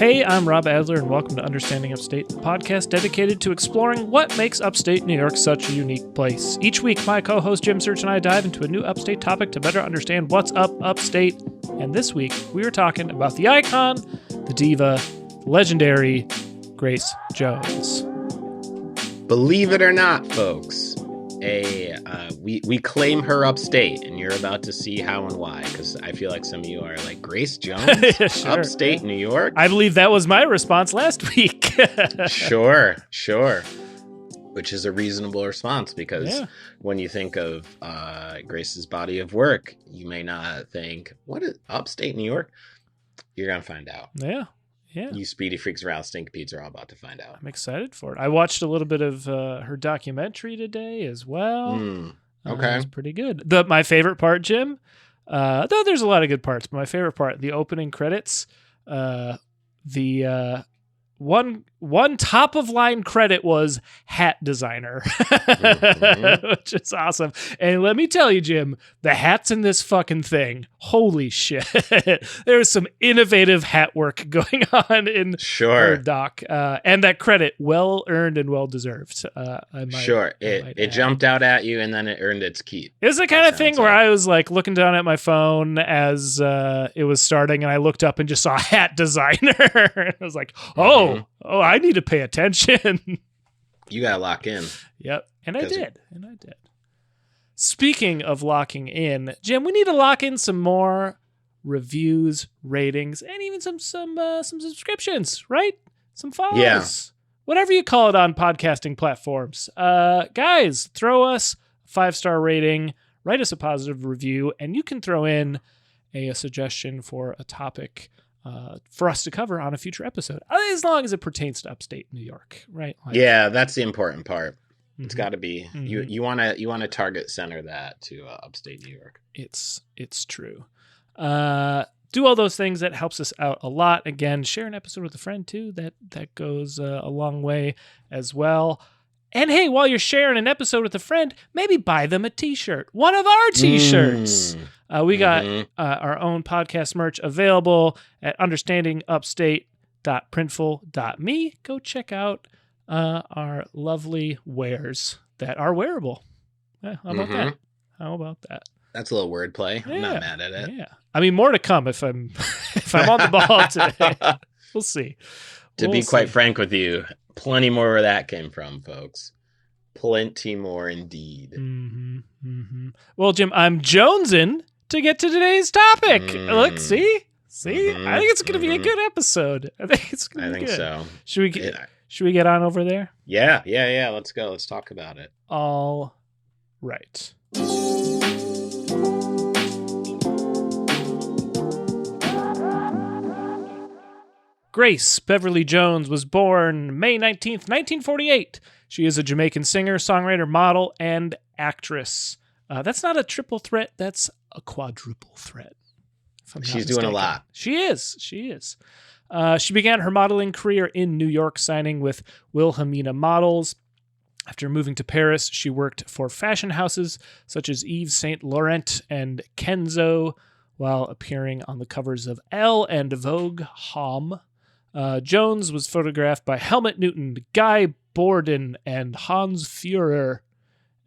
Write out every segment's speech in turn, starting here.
Hey, I'm Rob Adler, and welcome to Understanding Upstate, a podcast dedicated to exploring what makes upstate New York such a unique place. Each week, my co-host Jim Search and I dive into a new upstate topic to better understand what's up upstate. And this week, we are talking about the icon, the diva, the legendary Grace Jones. Believe it or not, folks, we claim her upstate, and you're about to see how and why, because I feel like some of you are like, Grace Jones? Sure, upstate New York? I believe that was my response last week. Sure. Which is a reasonable response, because when you think of Grace's body of work, you may not think, what is upstate New York? You're going to find out. Yeah. You speedy freaks around Stink Pete's are all about to find out. I'm excited for it. I watched a little bit of her documentary today as well. Okay. It was pretty good. My favorite part, Jim, though there's a lot of good parts, but my favorite part, the opening credits, the one top of line credit was hat designer, which is awesome. And let me tell you, Jim, the hats in this fucking thing, holy shit. There's some innovative hat work going on in her doc. And that credit, well earned and well deserved. It jumped out at you and then it earned its keep. It was the kind of thing where I was like looking down at my phone as it was starting, and I looked up and just saw hat designer. I was like, oh, I need to pay attention. You got to lock in. Yep. And I did. Speaking of locking in, Jim, we need to lock in some more reviews, ratings, and even some subscriptions, right? Some follows. Yeah. Whatever you call it on podcasting platforms. Guys, throw us a 5-star rating, write us a positive review, and you can throw in a suggestion for a topic for us to cover on a future episode, as long as it pertains to upstate New York, right? That's the important part. It's got to be you want to target center that to upstate New York. It's true. Do all those things. That helps us out a lot. Again, share an episode with a friend too. That goes a long way as well. And hey, while you're sharing an episode with a friend, maybe buy them a t-shirt. One of our t-shirts. We got our own podcast merch available at understandingupstate.printful.me. Go check out our lovely wares that are wearable. How about that? That's a little wordplay. I'm not mad at it. Yeah. I mean, more to come if I'm on the ball today. We'll see. To be quite frank with you, plenty more where that came from, folks. Plenty more indeed. Well, Jim, I'm jonesing to get to today's topic. Look, see? I think it's going to be a good episode. I think good. So. Should we get on over there? Yeah. Let's go. Let's talk about it. All right. Grace Beverly Jones was born May 19th, 1948. She is a Jamaican singer, songwriter, model, and actress. That's not a triple threat. That's a quadruple threat. She's doing a lot. She is. She began her modeling career in New York, signing with Wilhelmina Models. After moving to Paris, she worked for fashion houses such as Yves Saint Laurent and Kenzo, while appearing on the covers of Elle and Vogue Homme. Jones was photographed by Helmut Newton, Guy Borden, and Hans Führer,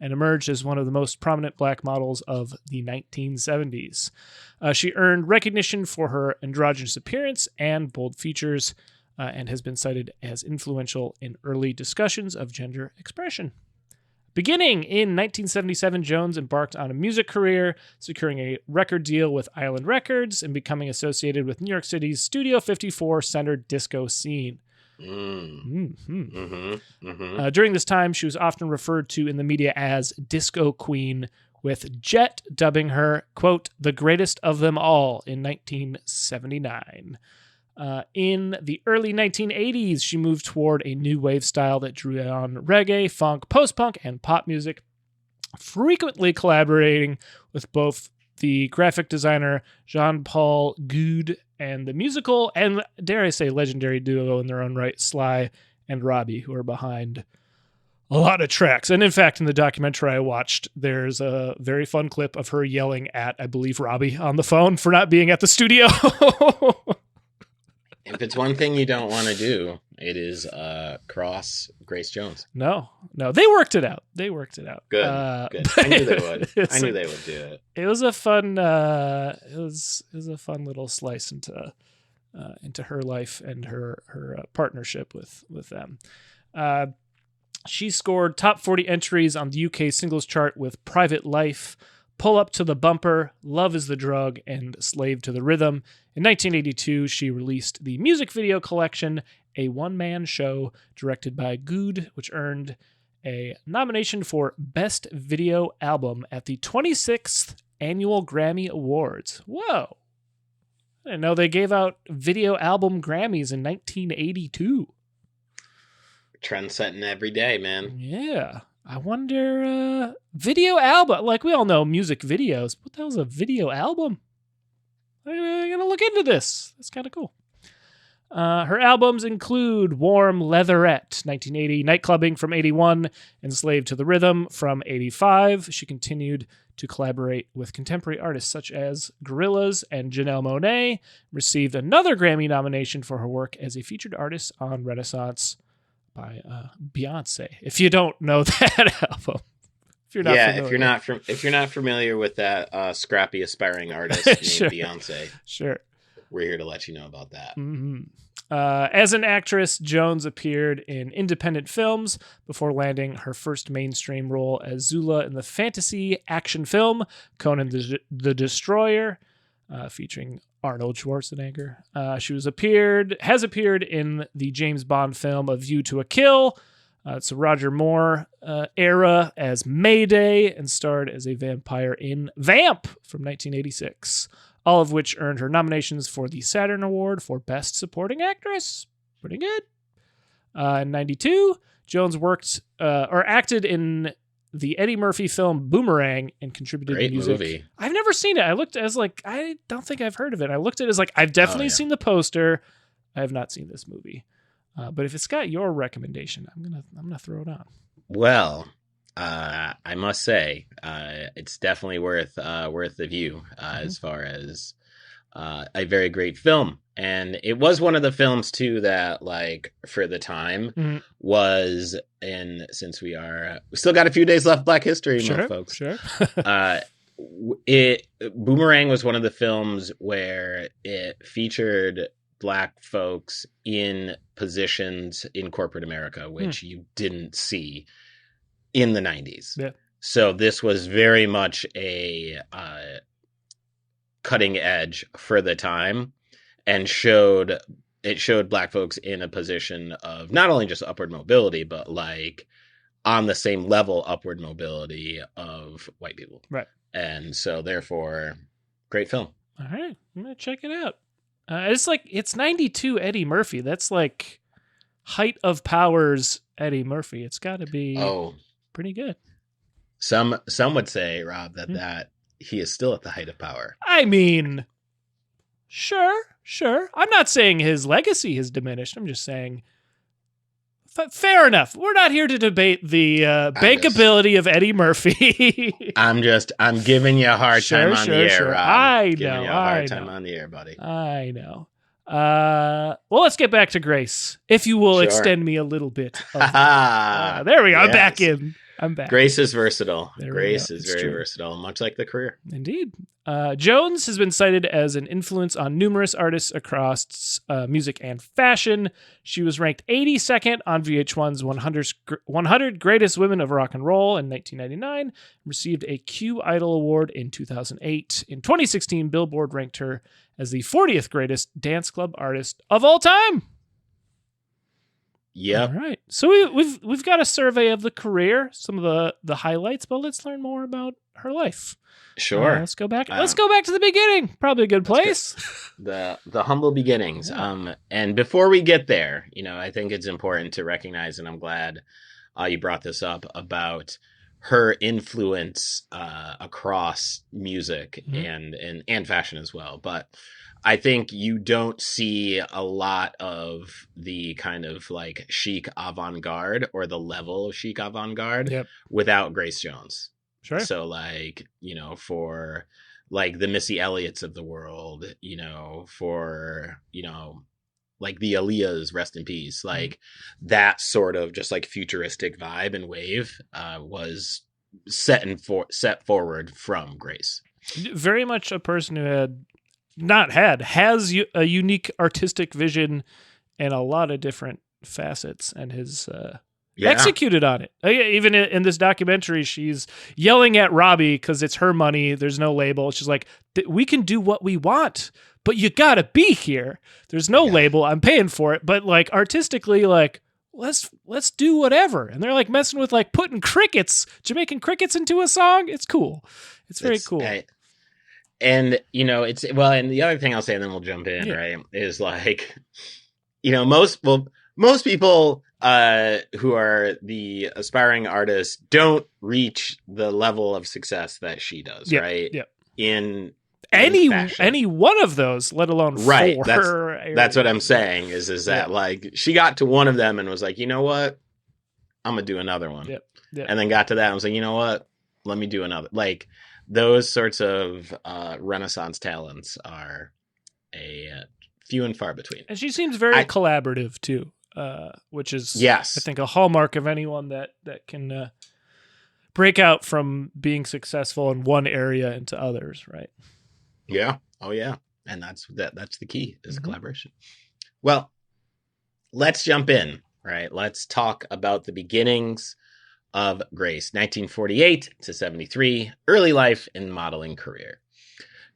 and emerged as one of the most prominent black models of the 1970s. She earned recognition for her androgynous appearance and bold features, and has been cited as influential in early discussions of gender expression. Beginning in 1977, Jones embarked on a music career, securing a record deal with Island Records and becoming associated with New York City's Studio 54-centered disco scene. During this time, she was often referred to in the media as Disco Queen, with Jet dubbing her, quote, the greatest of them all in 1979. In the early 1980s, she moved toward a new wave style that drew on reggae, funk, post-punk, and pop music, frequently collaborating with both the graphic designer Jean-Paul Goude and the musical and, dare I say, legendary duo in their own right, Sly and Robbie, who are behind a lot of tracks. And in fact, in the documentary I watched, there's a very fun clip of her yelling at, I believe, Robbie on the phone for not being at the studio. If it's one thing you don't want to do, it is cross Grace Jones. No, they worked it out. Good. Good. I knew they would. They would do it. It was a fun. It was a fun little slice into her life and her partnership with them. She scored top 40 entries on the UK singles chart with "Private Life," "Pull Up to the Bumper," "Love is the Drug," and "Slave to the Rhythm." In 1982, she released the music video collection, a one-man show directed by Good, which earned a nomination for Best Video Album at the 26th Annual Grammy Awards. Whoa. I didn't know they gave out video album Grammys in 1982. Trend setting every day, man. Yeah. I wonder, video album. Like, we all know music videos. What the hell's a video album? I'm going to look into this. That's kind of cool. Her albums include Warm Leatherette, 1980, Nightclubbing from 81, and Slave to the Rhythm from 85. She continued to collaborate with contemporary artists such as Gorillaz and Janelle Monáe, received another Grammy nomination for her work as a featured artist on Renaissance by Beyonce. If you don't know that album. If you're not familiar with that scrappy aspiring artist named Sure. Beyonce. Sure. We're here to let you know about that. Mm-hmm. As an actress, Jones appeared in independent films before landing her first mainstream role as Zula in the fantasy action film Conan the Destroyer, featuring Arnold Schwarzenegger. She has appeared in the James Bond film A View to a Kill. It's a Roger Moore era as Mayday, and starred as a vampire in Vamp from 1986. All of which earned her nominations for the Saturn Award for Best Supporting Actress. Pretty good. In 92, Jones acted in the Eddie Murphy film Boomerang and contributed Great music. movie. I've never seen it. I don't think I've heard of it. I looked at it as like, I've definitely seen the poster. I have not seen this movie. But if it's got your recommendation, I'm gonna throw it on. Well, I must say, it's definitely worth the view as far as a very great film. And it was one of the films, too, that, like, for the time was in, since we still got a few days left, Black History Month, folks. Sure. Boomerang was one of the films where it featured Black folks in positions in corporate America, which you didn't see in the 90s. Yeah. So this was very much a cutting edge for the time, and showed Black folks in a position of not only just upward mobility, but like on the same level upward mobility of white people. Right. And so therefore, great film. All right. I'm going to check it out. It's 92 Eddie Murphy. That's like height of powers Eddie Murphy. It's got to be pretty good. Some would say, Rob, that he is still at the height of power. I mean, sure. I'm not saying his legacy has diminished. I'm just saying, fair enough. We're not here to debate the bankability of Eddie Murphy. I'm giving you a hard time on the air, Rob. I know. Giving you a hard time on the air, buddy. I know. Well, let's get back to Grace. If you will extend me a little bit. There we go. Yes. I'm back. Grace is versatile. Grace is very versatile, much like the career. Indeed. Jones has been cited as an influence on numerous artists across music and fashion. She was ranked 82nd on VH1's 100 Greatest Women of Rock and Roll in 1999, received a Q Idol Award in 2008. In 2016, Billboard ranked her as the 40th greatest dance club artist of all time. Yep. All right. So we've got a survey of the career, some of the highlights, but let's learn more about her life. Sure. Let's go back. Let's go back to the beginning. Probably a good place. The humble beginnings. Yeah. And before we get there, I think it's important to recognize, and I'm glad you brought this up, about her influence across music and fashion as well. But I think you don't see a lot of the kind of like chic avant-garde or the level of chic avant-garde without Grace Jones. Sure. So like, for like the Missy Elliott's of the world, for, like the Aaliyahs, rest in peace, like that sort of just like futuristic vibe and wave was set forward from Grace. Very much a person who has a unique artistic vision and a lot of different facets, and has executed on it. Even in this documentary, she's yelling at Robbie because it's her money. There's no label. She's like, we can do what we want, but you gotta be here. There's no label. I'm paying for it. But like artistically, like, let's do whatever. And they're like messing with like putting Jamaican crickets into a song. It's cool. It's very cool. And, you know, and the other thing I'll say, and then we'll jump in, right, is like, you know, most people who are the aspiring artists don't reach the level of success that she does, right? Yeah. In any one of those, let alone right. four. That's what I'm saying is that like she got to one of them and was like, you know what? I'm gonna do another one. Yep. And then got to that and was like, you know what? Let me do another. Like those sorts of Renaissance talents are a few and far between. And she seems very collaborative too, which is, I think, a hallmark of anyone that can break out from being successful in one area into others, right? Yeah. Oh, yeah. And that's the key is collaboration. Well, let's jump in, right? Let's talk about the beginnings of Grace, 1948 to 73, early life and modeling career.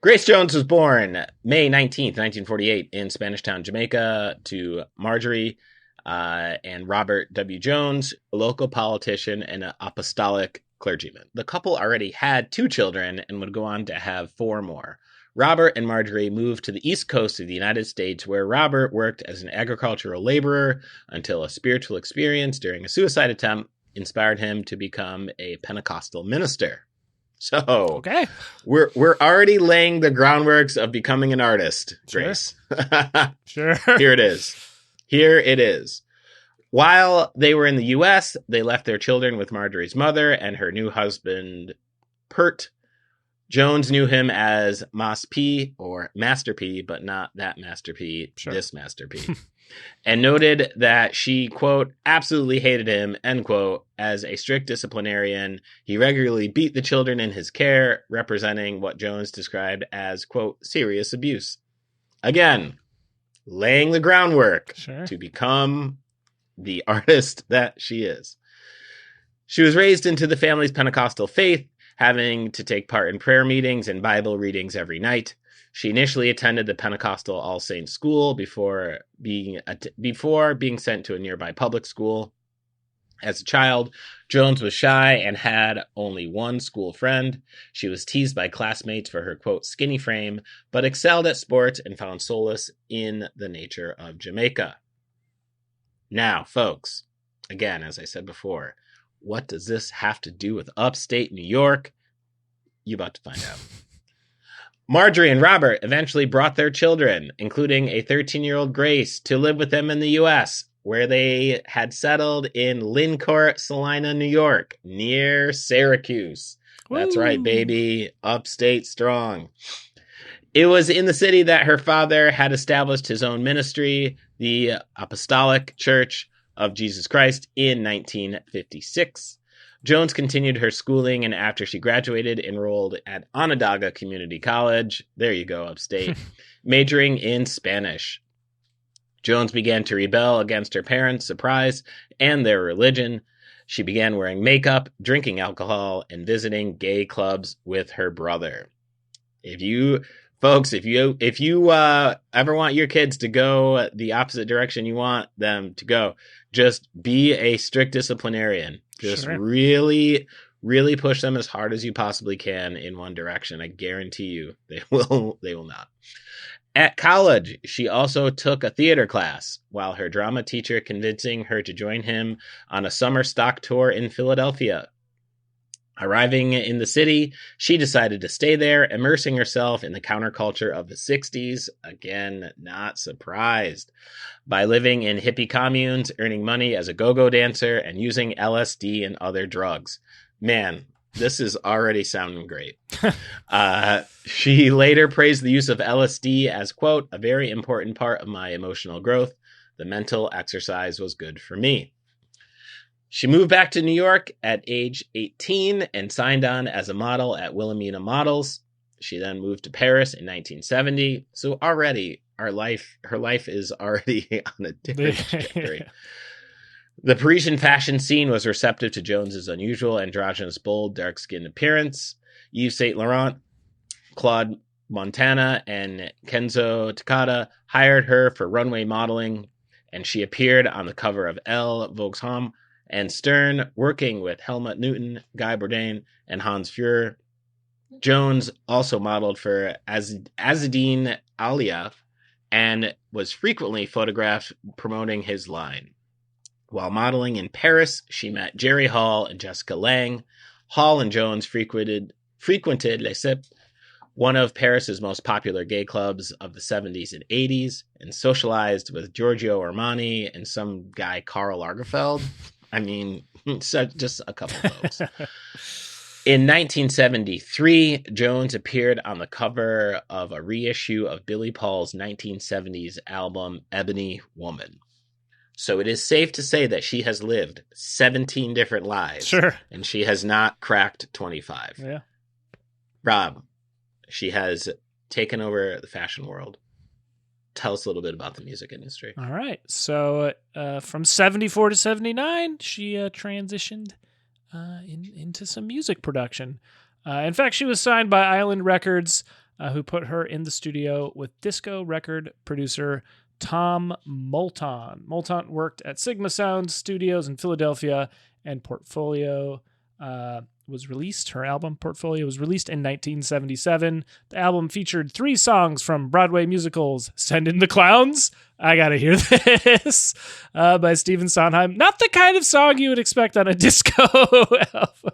Grace Jones was born May 19th, 1948 in Spanish Town, Jamaica, to Marjorie and Robert W. Jones, a local politician and an apostolic clergyman. The couple already had 2 children and would go on to have 4 more. Robert and Marjorie moved to the East Coast of the United States, where Robert worked as an agricultural laborer until a spiritual experience during a suicide attempt inspired him to become a Pentecostal minister. So we're already laying the groundworks of becoming an artist, Grace. Sure. Here it is. While they were in the U.S., they left their children with Marjorie's mother and her new husband, Pert. Jones knew him as Mas P, or Master P, but not that Master P, this Master P. And noted that she, quote, absolutely hated him, end quote, as a strict disciplinarian. He regularly beat the children in his care, representing what Jones described as, quote, serious abuse. Again, laying the groundwork to become the artist that she is. She was raised into the family's Pentecostal faith, having to take part in prayer meetings and Bible readings every night. She initially attended the Pentecostal All Saints School before being sent to a nearby public school. As a child, Jones was shy and had only one school friend. She was teased by classmates for her, quote, skinny frame, but excelled at sports and found solace in the nature of Jamaica. Now, folks, again, as I said before, what does this have to do with upstate New York? You're about to find out. Marjorie and Robert eventually brought their children, including a 13-year-old Grace, to live with them in the U.S., where they had settled in Lincourt, Salina, New York, near Syracuse. Woo. That's right, baby. Upstate strong. It was in the city that her father had established his own ministry, the Apostolic Church of Jesus Christ, in 1956. Jones continued her schooling, and after she graduated, enrolled at Onondaga Community College, there you go, upstate, majoring in Spanish. Jones began to rebel against her parents' surprise and their religion. She began wearing makeup, drinking alcohol, and visiting gay clubs with her brother. If you ever want your kids to go the opposite direction you want them to go, just be a strict disciplinarian. Just really, really push them as hard as you possibly can in one direction. I guarantee you they will not. At college, she also took a theater class, while her drama teacher convincing her to join him on a summer stock tour in Philadelphia. Arriving in the city, she decided to stay there, immersing herself in the counterculture of the 60s. Again, not surprised. By living in hippie communes, earning money as a go-go dancer, and using LSD and other drugs. Man, This is already sounding great. She later praised the use of LSD as, quote, a very important part of my emotional growth. The mental exercise was good for me. She moved back to New York at age 18 and signed on as a model at Wilhelmina Models. She then moved to Paris in 1970. So already her life is already on a different trajectory. The Parisian fashion scene was receptive to Jones's unusual, androgynous, bold, dark-skinned appearance. Yves Saint Laurent, Claude Montana, and Kenzo Takada hired her for runway modeling, and she appeared on the cover of Elle, Vogue's Homme, and Stern, working with Helmut Newton, Guy Bourdin, and Hans Fuhrer. Jones also modeled for Azzedine Alia and was frequently photographed promoting his line. While modeling in Paris, she met Jerry Hall and Jessica Lange. Hall and Jones frequented Les Cip, one of Paris's most popular gay clubs of the 70s and 80s, and socialized with Giorgio Armani and some guy, Karl Lagerfeld. I mean, just a couple of folks. In 1973, Jones appeared on the cover of a reissue of Billy Paul's 1970s album, Ebony Woman. So it is safe to say that she has lived 17 different lives. Sure. And she has not cracked 25. Yeah. Rob, she has taken over the fashion world. Tell us a little bit about the music industry. All right. So from 74 to 79, she transitioned into some music production. In fact, she was signed by Island Records, who put her in the studio with disco record producer Tom Moulton. Moulton worked at Sigma Sound Studios in Philadelphia, and Portfolio was released. Her album Portfolio was released in 1977. The album featured 3 songs from Broadway musicals: Send in the Clowns, I Gotta Hear This, by Stephen Sondheim. Not the kind of song you would expect on a disco album.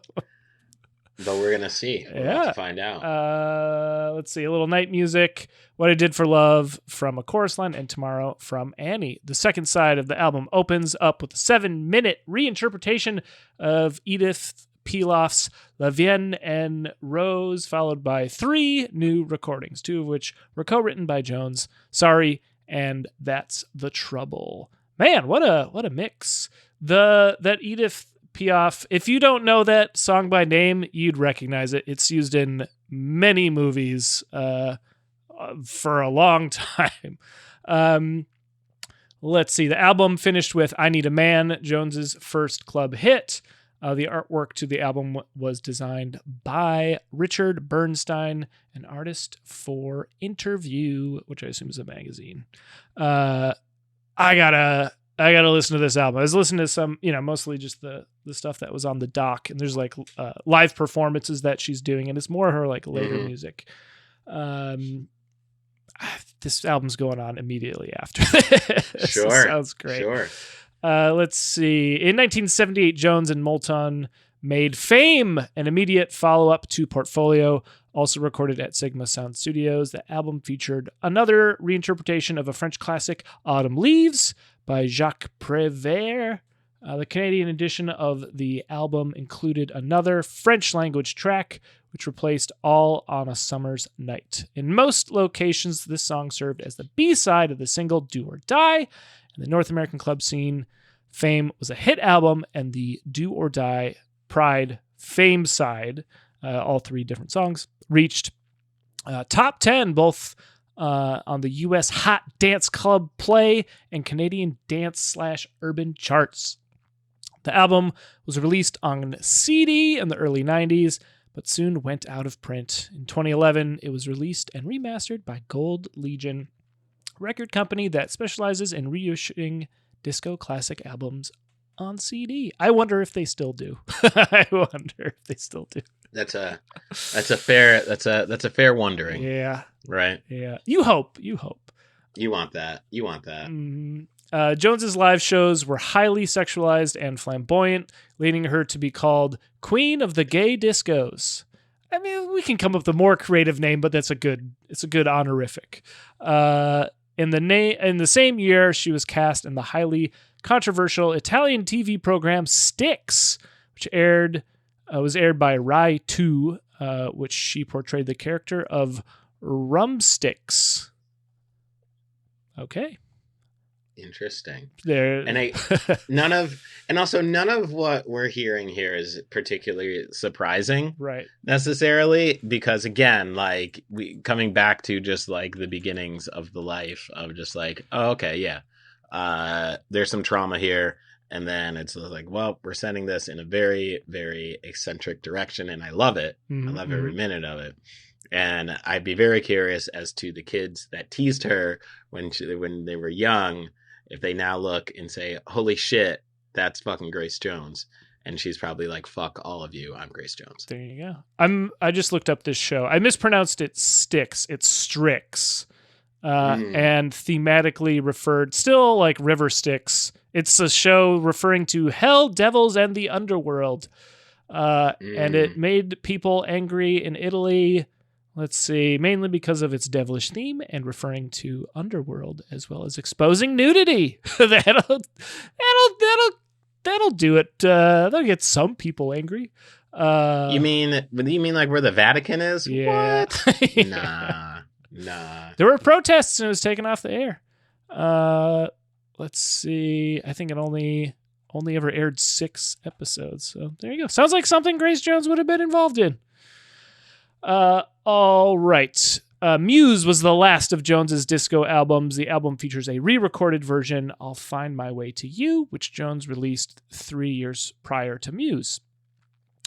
But we're going to see. We'll have to find out. Let's see. A little Night Music, What I Did for Love from A Chorus Line, and Tomorrow from Annie. The second side of the album opens up with a 7-minute reinterpretation of Edith Piaf's La Vienne and Rose, followed by 3 new recordings, 2 of which were co-written by Jones. Sorry, and That's the Trouble. Man, what a mix. That Edith Piaf, if you don't know that song by name, you'd recognize it. It's used in many movies for a long time. Let's see. The album finished with I Need a Man, Jones's first club hit. The artwork to the album was designed by Richard Bernstein, an artist for Interview, which I assume is a magazine. I gotta listen to this album. I was listening to some, mostly just the stuff that was on the doc, and there's like live performances that she's doing, and it's more her like later music. This album's going on immediately after this. Sure. Sounds great. Sure. Let's see. In 1978, Jones and Moulton made Fame, an immediate follow-up to Portfolio, also recorded at Sigma Sound Studios. The album featured another reinterpretation of a French classic, Autumn Leaves, by Jacques Prévert. The Canadian edition of the album included another French-language track, which replaced All on a Summer's Night. In most locations, this song served as the B-side of the single Do or Die. In the North American club scene, Fame was a hit album, and the Do or Die Pride Fame side, all 3 different songs, reached top 10 both on the U.S. Hot Dance Club Play and Canadian dance/urban charts. The album was released on CD in the early 90s, but soon went out of print. In 2011, it was released and remastered by Gold Legion, record company that specializes in reissuing disco classic albums on CD. I wonder if they still do. That's a fair wondering. Yeah. Right. Yeah. You hope. You want that. Jones's live shows were highly sexualized and flamboyant, leading her to be called Queen of the Gay Discos. I mean, we can come up with a more creative name, but it's a good honorific. In the same year, she was cast in the highly controversial Italian TV program Styx, which aired was aired by Rai 2, which she portrayed the character of Rumsticks. Okay. Interesting. There. And none of what we're hearing here is particularly surprising, right? Necessarily, because again, like we coming back to just like the beginnings of the life of just like, oh, okay, yeah, there's some trauma here, and then it's like, well, we're sending this in a very, very eccentric direction, and I love it. Mm-hmm. I love every minute of it. And I'd be very curious as to the kids that teased her when they were young, if they now look and say, holy shit, that's fucking Grace Jones. And she's probably like, fuck all of you, I'm Grace Jones. There you go. I just looked up this show. I mispronounced it Styx. It's Strix. And thematically referred, still like River Styx. It's a show referring to hell, devils, and the underworld. And it made people angry in Italy. Let's see, mainly because of its devilish theme and referring to underworld, as well as exposing nudity. That'll do it. That'll get some people angry. You mean like where the Vatican is? Yeah. What? Nah. There were protests and it was taken off the air. Let's see. I think it only ever aired 6 episodes. So there you go. Sounds like something Grace Jones would have been involved in. All right. Muse was the last of Jones's disco albums. The album features a re-recorded version, I'll Find My Way to You, which Jones released 3 years prior to Muse.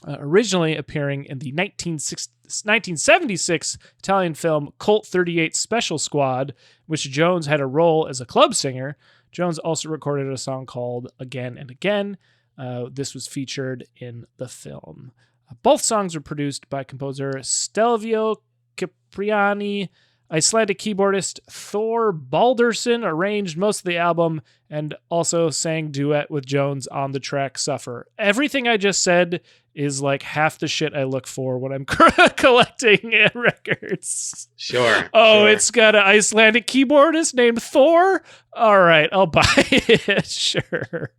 Originally appearing in the 1976 Italian film Colt 38 Special Squad, which Jones had a role as a club singer, Jones also recorded a song called Again and Again. This was featured in the film. Both songs were produced by composer Stelvio Cipriani. Icelandic keyboardist Thor Balderson arranged most of the album and also sang duet with Jones on the track Suffer. Everything I just said is like half the shit I look for when I'm collecting records. Sure. Sure. It's got an Icelandic keyboardist named Thor? All right, I'll buy it. Sure.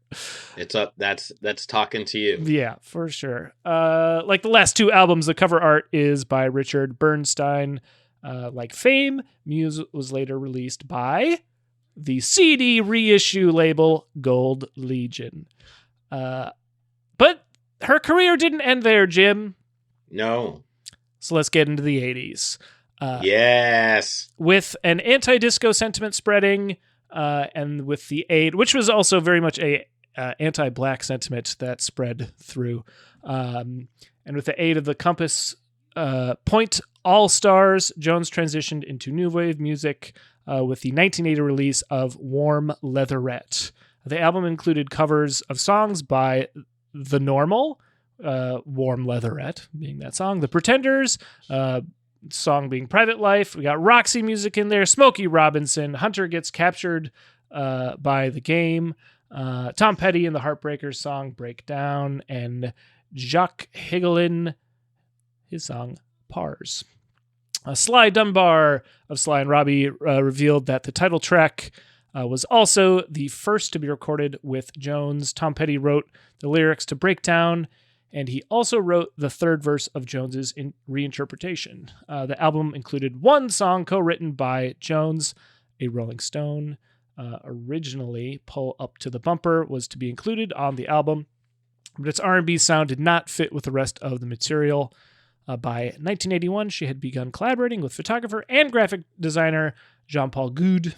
It's up. That's talking to you. Yeah, for sure. Like the last 2 albums, the cover art is by Richard Bernstein. Like Fame, Muse was later released by the CD reissue label Gold Legion. But her career didn't end there, Jim. No. So let's get into the 80s. Yes. With an anti-disco sentiment spreading, and with the aid, which was also very much a anti-black sentiment that spread through. And with the aid of the Compass Point All-Stars, Jones transitioned into new wave music with the 1980 release of Warm Leatherette. The album included covers of songs by The Normal, Warm Leatherette being that song, The Pretenders, song being Private Life. We got Roxy music in there, Smokey Robinson, Hunter Gets Captured by the Game, Tom Petty and the Heartbreakers song Breakdown, and Jacques Higelin, his song Pars. Sly Dunbar of Sly and Robbie revealed that the title track was also the first to be recorded with Jones. Tom Petty wrote the lyrics to Breakdown, and he also wrote the third verse of Jones's reinterpretation. The album included 1 song co-written by Jones, a Rolling Stone. Originally, Pull Up to the Bumper was to be included on the album, but its R&B sound did not fit with the rest of the material. By 1981, she had begun collaborating with photographer and graphic designer Jean-Paul Goude,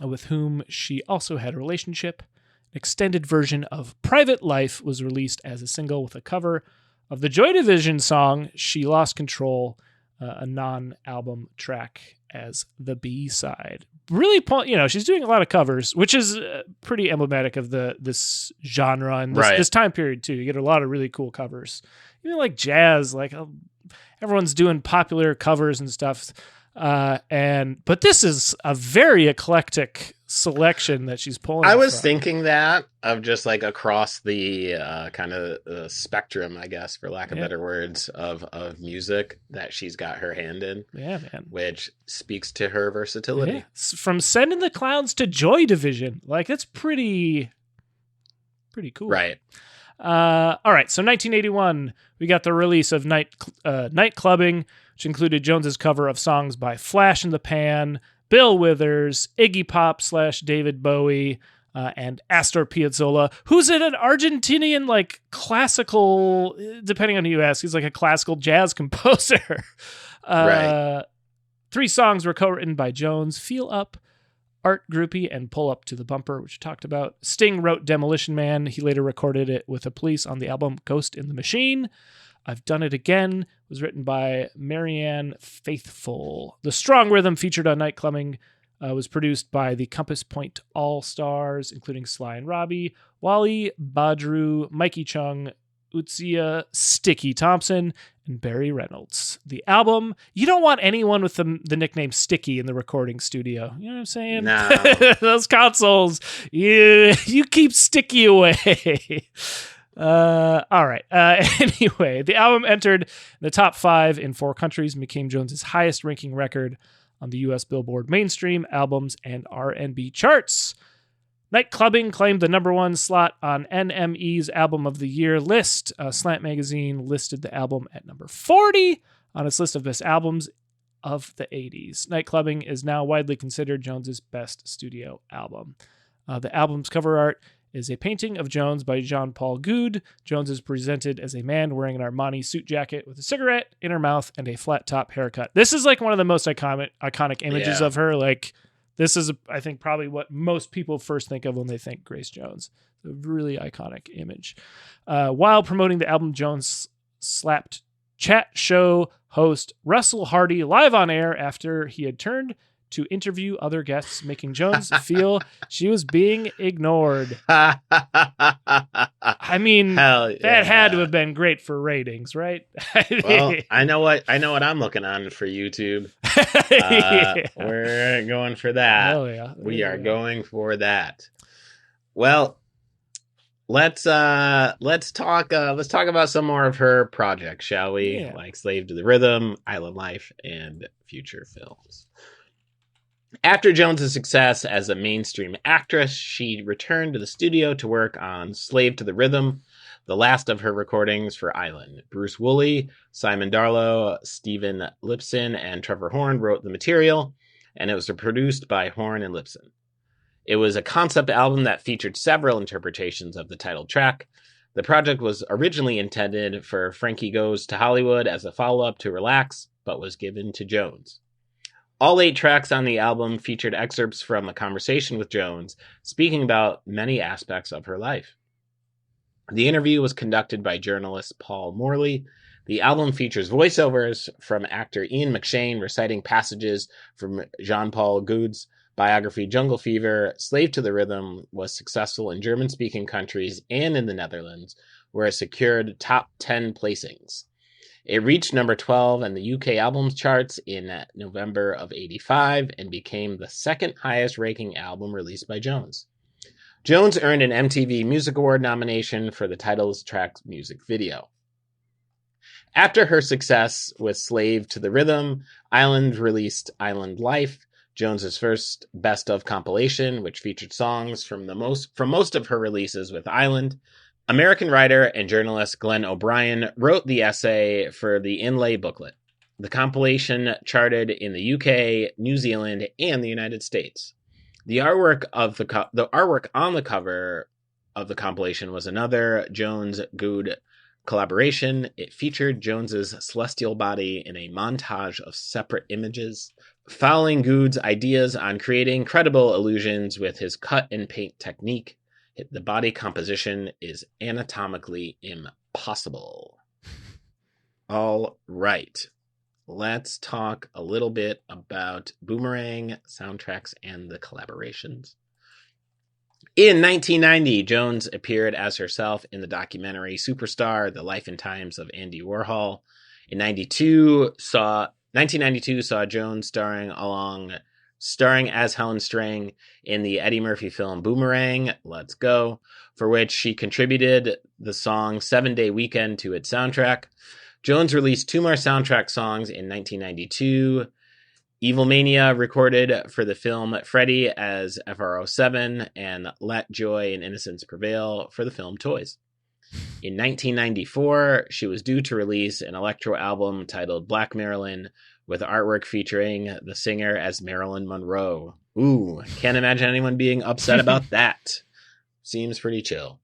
with whom she also had a relationship. An extended version of Private Life was released as a single with a cover of the Joy Division song She Lost Control, a non-album track as the B-side. Really, she's doing a lot of covers, which is pretty emblematic of this genre and this time period too. You get a lot of really cool covers, even like jazz. Like everyone's doing popular covers and stuff. But this is a very eclectic selection that she's pulling. I was thinking that of just like across the kind of spectrum, I guess, for lack of better words, of music that she's got her hand in. Yeah, man. Which speaks to her versatility. Yeah. From Sending the Clowns to Joy Division. Like, that's pretty cool. Right. All right, so 1981, we got the release of Night Clubbing, which included Jones's cover of songs by Flash in the Pan, Bill Withers, Iggy Pop / David Bowie, and Astor Piazzolla, who's an Argentinian, like, classical, depending on who you ask, he's like a classical jazz composer. Right. 3 songs were co-written by Jones: Feel Up, Art Groupie, and Pull Up to the Bumper, which we talked about. Sting wrote Demolition Man. He later recorded it with the Police on the album Ghost in the Machine. I've Done It Again was written by Marianne Faithfull. The strong rhythm featured on Night Clubbing was produced by the Compass Point All-Stars, including Sly and Robbie, Wally, Badru, Mikey Chung, Utsia, Sticky Thompson, and Barry Reynolds. The album, you don't want anyone with the nickname Sticky in the recording studio. You know what I'm saying? No. Those consoles, you keep Sticky away. All right. Anyway, the album entered the top 5 in 4 countries and became Jones's highest ranking record on the U.S. Billboard mainstream albums and R&B charts. Night Clubbing claimed the number 1 slot on NME's Album of the Year list. Slant Magazine listed the album at number 40 on its list of best albums of the 80s. Night Clubbing is now widely considered Jones's best studio album. The album's cover art is a painting of Jones by Jean-Paul Goude. Jones is presented as a man wearing an Armani suit jacket with a cigarette in her mouth and a flat top haircut. This is like one of the most iconic images of her. Like, this is, I think, probably what most people first think of when they think Grace Jones. A really iconic image. While promoting the album, Jones slapped chat show host Russell Hardy live on air after he had turned to interview other guests, making Jones feel she was being ignored. I mean, that had to have been great for ratings, right? Well, I know what I'm looking on for YouTube. We're going for that. Oh yeah, we are going for that. Well, let's talk about some more of her projects, shall we? Yeah. Like Slave to the Rhythm, Island Life, and future films. After Jones's success as a mainstream actress, she returned to the studio to work on Slave to the Rhythm, the last of her recordings for Island. Bruce Woolley, Simon Darlow, Stephen Lipson, and Trevor Horn wrote the material, and it was produced by Horn and Lipson. It was a concept album that featured several interpretations of the title track. The project was originally intended for Frankie Goes to Hollywood as a follow-up to Relax, but was given to Jones. All 8 tracks on the album featured excerpts from a conversation with Jones, speaking about many aspects of her life. The interview was conducted by journalist Paul Morley. The album features voiceovers from actor Ian McShane reciting passages from Jean-Paul Goude's biography Jungle Fever. Slave to the Rhythm was successful in German-speaking countries and in the Netherlands, where it secured top 10 placings. It reached number 12 in the UK albums charts in November of '85 and became the second highest ranking album released by Jones. Jones earned an MTV Music Award nomination for the titles track's music video. After her success with Slave to the Rhythm, Island released Island Life, Jones's first best of compilation, which featured songs from most of her releases with Island. American writer and journalist Glenn O'Brien wrote the essay for the inlay booklet. The compilation charted in the UK, New Zealand, and the United States. The artwork on the cover of the compilation was another Jones-Goude collaboration. It featured Jones's celestial body in a montage of separate images, following Goude's ideas on creating credible illusions with his cut and paint technique. The body composition is anatomically impossible. All right. Let's talk a little bit about Boomerang, soundtracks, and the collaborations. In 1990, Jones appeared as herself in the documentary Superstar, The Life and Times of Andy Warhol. In 1992 saw Jones starring as Helen Strang in the Eddie Murphy film Boomerang, Let's Go, for which she contributed the song 7-Day Weekend to its soundtrack. Jones released 2 more soundtrack songs in 1992. Evil Mania recorded for the film Freddy as FR07 and Let Joy and Innocence Prevail for the film Toys. In 1994, she was due to release an electro album titled Black Marilyn with artwork featuring the singer as Marilyn Monroe. Ooh, can't imagine anyone being upset about that. Seems pretty chill.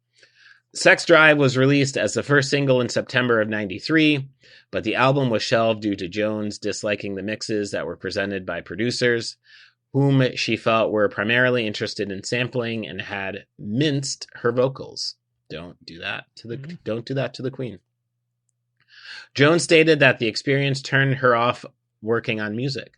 Sex Drive was released as the first single in September of 93, but the album was shelved due to Jones disliking the mixes that were presented by producers, whom she felt were primarily interested in sampling and had minced her vocals. Don't do that to the Queen. Jones stated that the experience turned her off working on music.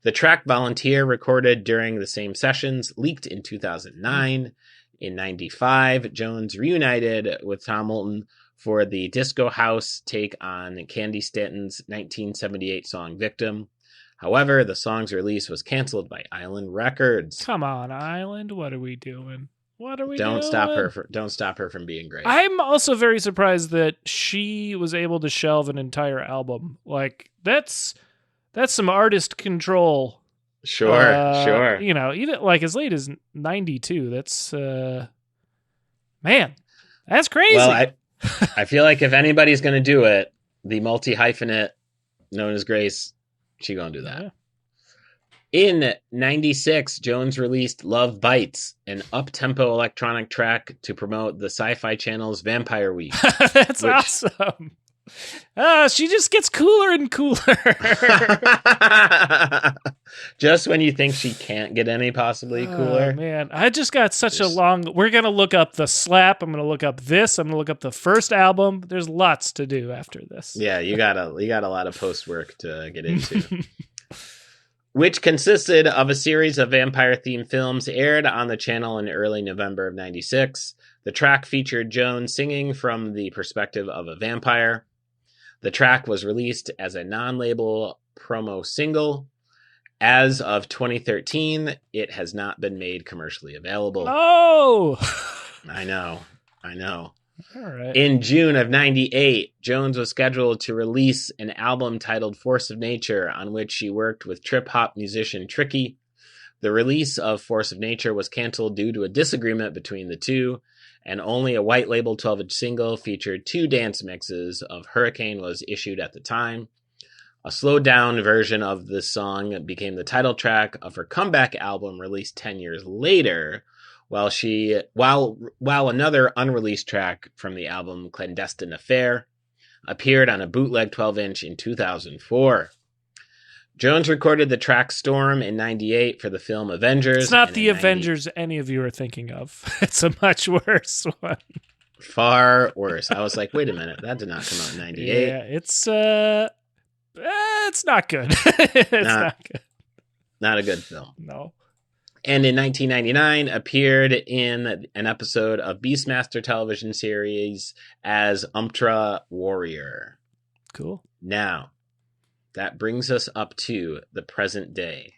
The track Volunteer, recorded during the same sessions, leaked in 2009. In 95, Jones reunited with Tom Moulton for the disco house take on Candy Stanton's 1978 song Victim. However, the song's release was canceled by Island Records. Come on, Island. What are we doing? Don't stop her from being great. I'm also very surprised that she was able to shelve an entire album. Like, that's some artist control. Sure. You know, even like as late as 92. That's man, that's crazy. Well, I feel like if anybody's going to do it, the multi-hyphenate known as Grace, she gonna do that. Yeah. In 96, Jones released Love Bites, an up-tempo electronic track to promote the Sci-Fi Channel's Vampire Week. That's awesome. She just gets cooler and cooler. Just when you think she can't get any possibly cooler. Man, I just got such a long... We're going to look up the slap. I'm going to look up this. I'm going to look up the first album. There's lots to do after this. Yeah, you got a lot of post work to get into. Which consisted of a series of vampire-themed films aired on the channel in early November of 96. The track featured Jones singing from the perspective of a vampire. The track was released as a non-label promo single. As of 2013, it has not been made commercially available. Oh! I know. All right. In June of 98, Jones was scheduled to release an album titled Force of Nature, on which she worked with trip-hop musician Tricky. The release of Force of Nature was canceled due to a disagreement between the two, and only a white label 12-inch single featured 2 dance mixes of Hurricane was issued at the time. A slowed-down version of this song became the title track of her comeback album released 10 years later, while another unreleased track from the album, Clandestine Affair, appeared on a bootleg 12-inch in 2004. Jones recorded the track Storm in 98 for the film Avengers. It's not the Avengers any of you are thinking of. It's a much worse one. Far worse. I was like, wait a minute, that did not come out in 98. Yeah, it's not good. Not good. Not a good film. No. And in 1999, appeared in an episode of Beastmaster television series as Umptra Warrior. Cool. Now, that brings us up to the present day.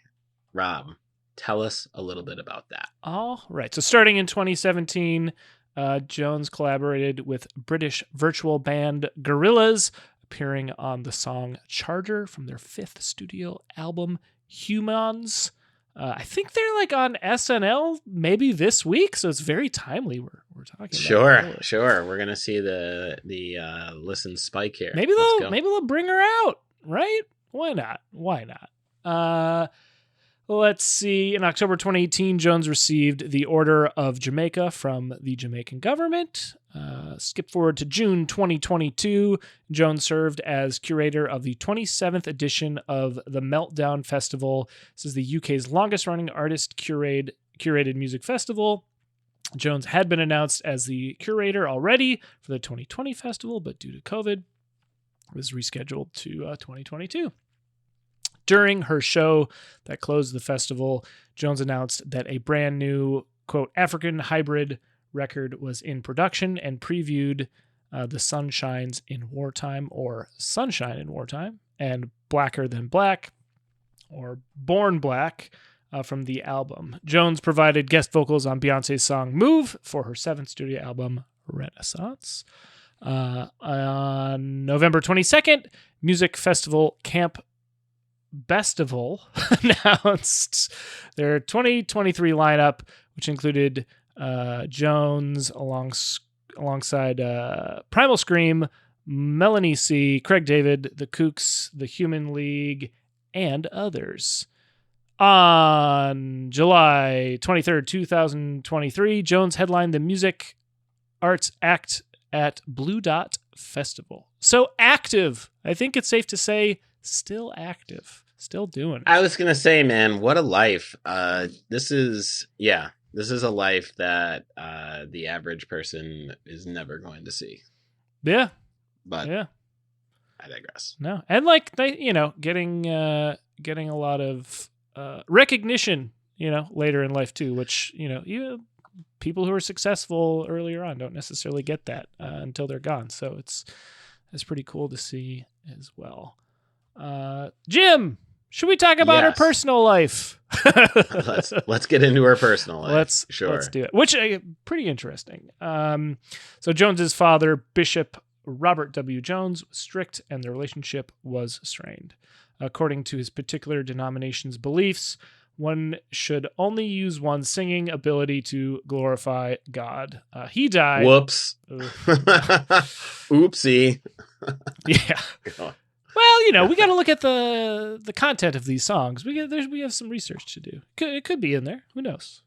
Rob, tell us a little bit about that. All right. So starting in 2017, Jones collaborated with British virtual band Gorillaz, appearing on the song Charger from their 5th studio album, Humans. I think they're like on SNL maybe this week, so it's very timely. We're talking about Sure. We're gonna see the listen spike here. Maybe they'll bring her out, right? Why not? Let's see. In October 2018, Jones received the Order of Jamaica from the Jamaican government. Skip forward to June 2022. Jones served as curator of the 27th edition of the Meltdown Festival. This is the UK's longest-running artist-curated music festival. Jones had been announced as the curator already for the 2020 festival, but due to COVID, it was rescheduled to 2022. During her show that closed the festival, Jones announced that a brand new, quote, African hybrid record was in production and previewed The Sun Shines in Wartime, or Sunshine in Wartime, and Blacker Than Black, or Born Black, from the album. Jones provided guest vocals on Beyonce's song Move for her 7th studio album, Renaissance. On November 22nd, music festival Camp Bestival announced their 2023 lineup, which included Jones alongside Primal Scream, Melanie C., Craig David, The Kooks, The Human League, and others. On July 23rd, 2023, Jones headlined the Music Arts Act at Blue Dot Festival. So active. I think it's safe to say still active. Still doing it. I was going to say, man, what a life. This is a life that the average person is never going to see. Yeah. But yeah. I digress. No. And like they, getting a lot of recognition, later in life too, which, people who are successful earlier on don't necessarily get that until they're gone. So it's pretty cool to see as well. Jim, should we talk about her personal life? let's get into her personal life. Let's do it. Which pretty interesting. So Jones's father, Bishop Robert W. Jones, was strict, and the relationship was strained. According to his particular denomination's beliefs, one should only use one's singing ability to glorify God. He died. Whoops. Oopsie. Yeah. Well, we got to look at the content of these songs. We have some research to do. It could be in there. Who knows?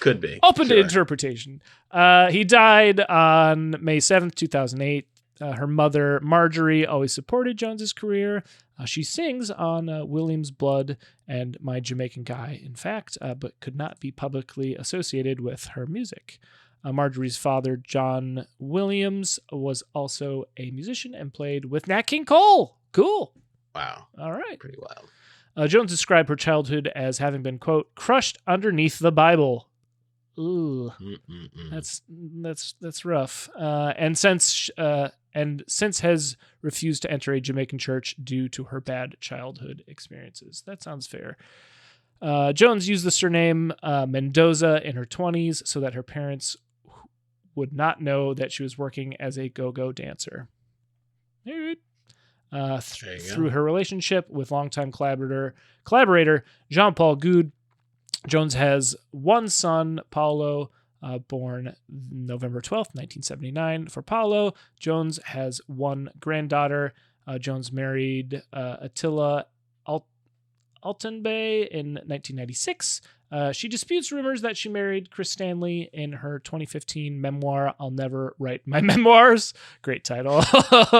Could be. Open to interpretation. He died on May 7th, 2008. Her mother, Marjorie, always supported Jones's career. She sings on William's Blood and My Jamaican Guy, in fact, but could not be publicly associated with her music. Marjorie's father, John Williams, was also a musician and played with Nat King Cole. Cool. Wow. All right. Pretty wild. Jones described her childhood as having been, quote, crushed underneath the Bible. Ooh, that's rough. And since has refused to enter a Jamaican church due to her bad childhood experiences. That sounds fair. Jones used the surname Mendoza in her 20s so that her parents would not know that she was working as a go-go dancer. Through her relationship with longtime collaborator Jean-Paul Goude, Jones has one son, Paolo, born November 12th, 1979. For Paolo, Jones has one granddaughter. Jones married Attila Altenbay in 1996. She disputes rumors that she married Chris Stanley in her 2015 memoir, I'll Never Write My Memoirs. Great title.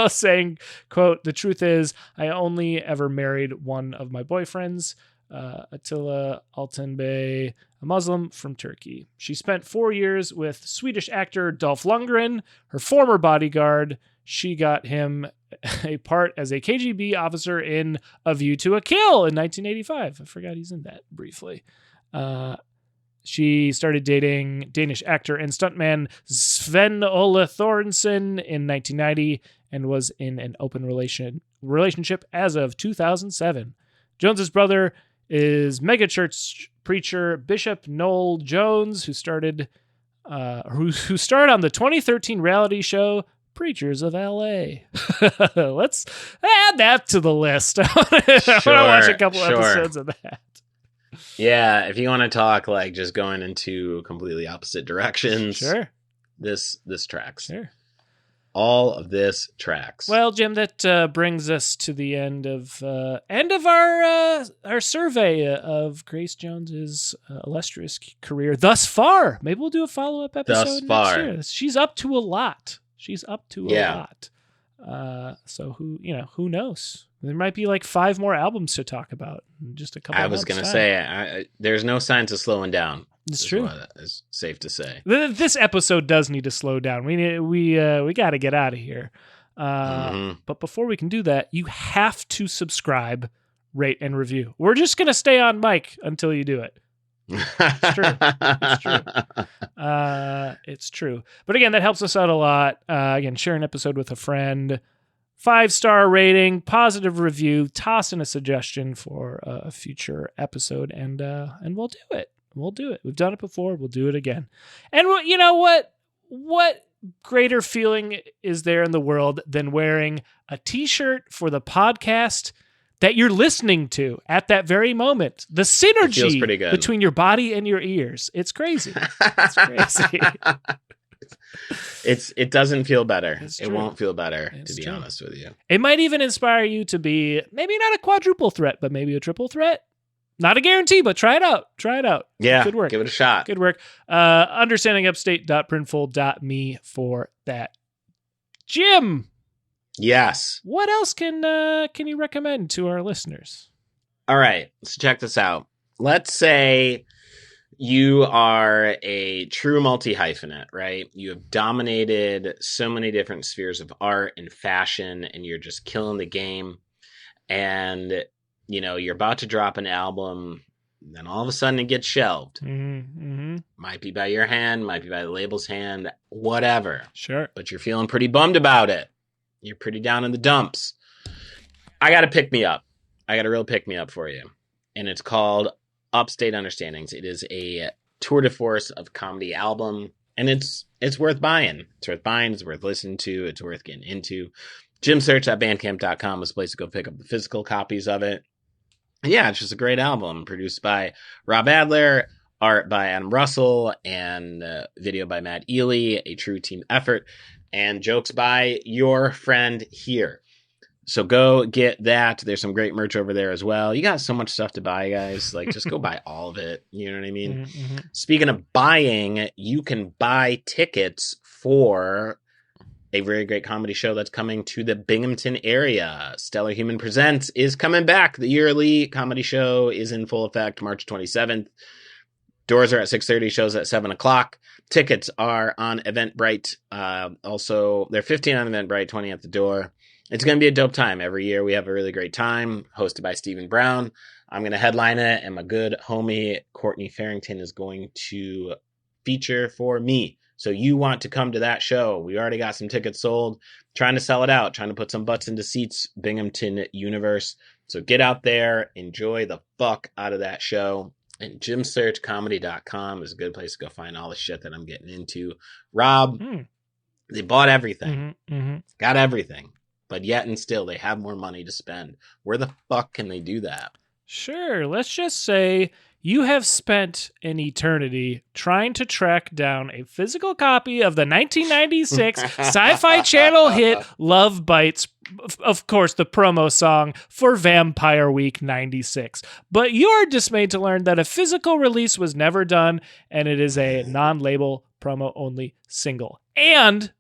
Saying, quote, the truth is, I only ever married one of my boyfriends, Attila Altenbay, a Muslim from Turkey. She spent 4 years with Swedish actor Dolph Lundgren, her former bodyguard. She got him a part as a KGB officer in A View to a Kill in 1985. I forgot he's in that briefly. She started dating Danish actor and stuntman Sven Ole Thorstensen in 1990 and was in an open relationship as of 2007. Jones's brother is megachurch preacher Bishop Noel Jones, who starred on the 2013 reality show Preachers of L.A. Let's add that to the list. I want to watch a couple episodes of that. Yeah, if you want to talk like just going into completely opposite directions, sure. This tracks. Sure. All of this tracks. Well, Jim, that brings us to the end of our survey of Grace Jones's illustrious career thus far. Maybe we'll do a follow-up episode next year. She's up to a lot. So who knows? There might be like 5 more albums to talk about in just a couple. I was going to say, there's no signs of slowing down. It's true. It's safe to say. This episode does need to slow down. We got to get out of here. But before we can do that, you have to subscribe, rate, and review. We're just going to stay on mic until you do it. It's true. It's true. But again, that helps us out a lot. Again, share an episode with a friend. 5-star rating, positive review, toss in a suggestion for a future episode, and we'll do it. We'll do it. We've done it before. We'll do it again. And you know what? What greater feeling is there in the world than wearing a t-shirt for the podcast that you're listening to at that very moment? The synergy between your body and your ears. It's crazy. It's crazy. It doesn't feel better. It true. won't feel better, It's to be true. honest with you. It might even inspire you to be maybe not a quadruple threat, but maybe a triple threat. Not a guarantee, but try it out. Try it out. Yeah, good work. Give it a shot. Good work. Understandingupstate.printful.me for that. Jim. Yes. What else can you recommend to our listeners? All right, so check this out. Let's say you are a true multi-hyphenate, right? You have dominated so many different spheres of art and fashion, and you're just killing the game. And, you're about to drop an album, then all of a sudden it gets shelved. Mm-hmm. Might be by your hand, might be by the label's hand, whatever. Sure. But you're feeling pretty bummed about it. You're pretty down in the dumps. I got to pick me up. I got a real pick me up for you. And it's called Upstate Understandings. It is a tour de force of comedy album. And it's worth buying. It's worth buying. It's worth listening to. It's worth getting into. Jimsearch.bandcamp.com is a place to go pick up the physical copies of it. And yeah, it's just a great album. Produced by Rob Adler, art by Adam Russell, and video by Matt Ely. A true team effort. And jokes by your friend here. So go get that. There's some great merch over there as well. You got so much stuff to buy, guys. Like, just go buy all of it. You know what I mean? Mm-hmm. Speaking of buying, you can buy tickets for a very great comedy show that's coming to the Binghamton area. Stellar Human Presents is coming back. The yearly comedy show is in full effect March 27th. Doors are at 6:30, shows at 7 o'clock. Tickets are on Eventbrite. Also, they're $15 on Eventbrite, $20 at the door. It's going to be a dope time. Every year we have a really great time, hosted by Stephen Brown. I'm going to headline it, and my good homie Courtney Farrington is going to feature for me. So you want to come to that show. We already got some tickets sold. Trying to sell it out. Trying to put some butts into seats. Binghamton Universe. So get out there. Enjoy the fuck out of that show. And jimsearchcomedy.com is a good place to go find all the shit that I'm getting into. Rob, they bought everything. Got everything. But yet and still, they have more money to spend. Where the fuck can they do that? Sure. Let's just say you have spent an eternity trying to track down a physical copy of the 1996 Sci-Fi Channel hit Love Bites, of course, the promo song for Vampire Week 96. But you are dismayed to learn that a physical release was never done, and it is a non-label promo-only single. And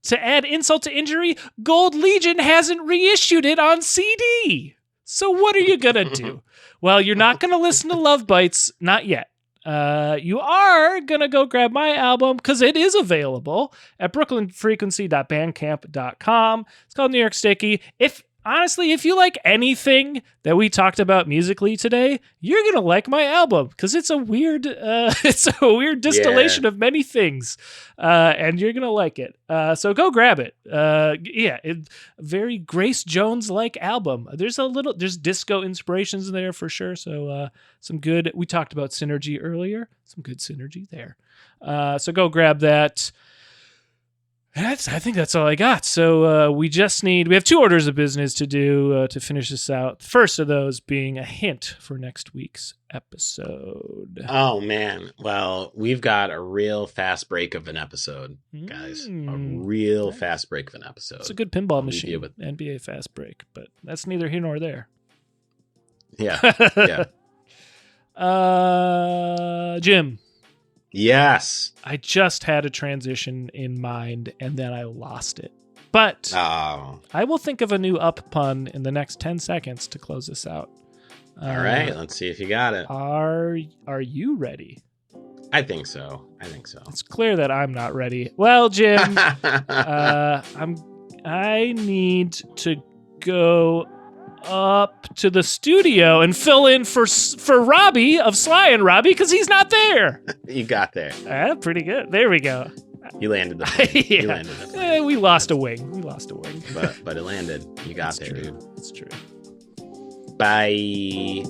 to add insult to injury, Gold Legion hasn't reissued it on CD. So what are you going to do? Well, you're not going to listen to Love Bites, not yet. You are going to go grab my album because it is available at brooklynfrequency.bandcamp.com. It's called New York Sticky. Honestly, if you like anything that we talked about musically today, you're going to like my album because it's a weird distillation of many things. And you're going to like it. So go grab it. Very Grace Jones-like album. There's disco inspirations there for sure. So some good, we talked about synergy earlier. Some good synergy there. So go grab that. I think that's all I got. So we have 2 orders of business to do to finish this out. The first of those being a hint for next week's episode. Oh, man. Well, we've got a real fast break of an episode, guys. A real fast break of an episode. It's a good pinball machine, NBA fast break, but that's neither here nor there. Yeah. Jim. Yes. I just had a transition in mind, and then I lost it. But I will think of a new up pun in the next 10 seconds to close this out. All right, let's see if you got it. Are you ready? I think so. It's clear that I'm not ready. Well, Jim, I need to go up to the studio and fill in for Robbie of Sly and Robbie because he's not there. You got there. Pretty good. There we go. You landed the plane. Yeah. You landed the plane. We lost a wing. But it landed. You got there, dude. That's true. Bye.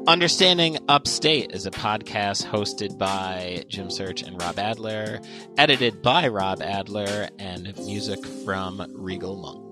Understanding Upstate is a podcast hosted by Jim Search and Rob Adler, edited by Rob Adler, and music from Regal Monk.